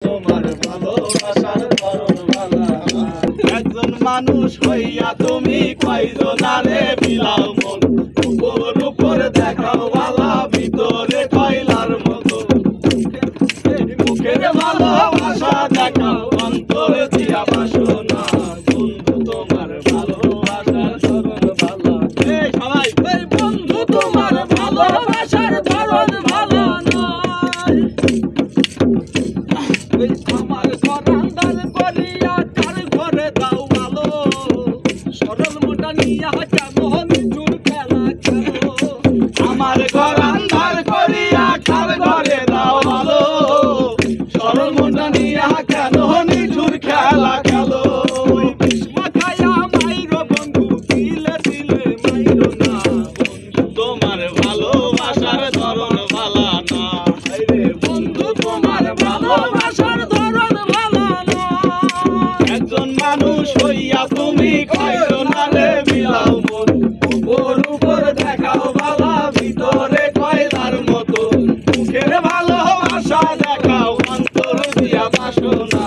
তোমার ভালোবাসার ধরন ভালা। একজন মানুষ হইয়া তুমি কয়জনারে বিলাও মন, উপর উপর দেখাও ভালা, ভিতরে কয়লার মতো। মুখের ভালোবাসা দেখাও, অন্তর দিয়া বাসনা। বন্ধু তোমার ভালোবাসার ধরন ভালা। সবাই বন্ধু তোমার ভালোবাসার ধরন ভালো নয়। আমার ঘরান্দার করিয়া কার ঘরে দাও ভালো, সরল মোটা নিয়া কেন নিঠুর খেলা খেলো। আমার ঘরান্দার করিয়া কার ঘরে দাও ভালো, সরল মোটা নিয়া কেন নিঠুর খেলা খেলো। মাথায়া মাইরো বন্ধু, দিলে দিলে মাইরো না। বন্ধু তোমার ভালোবাসার ধরন ভালা না। বন্ধু তোমার ভালোবাসার ধরন ভালা না। একজন মানুষ হইয়া তুমি কয়জনারে বিলাও মন, উপর উপর দেখাও ভালা, ভিতরে কয়লার মতো। মুখের ভালোবাসা দেখাও, অন্তর দিয়া বাসনা।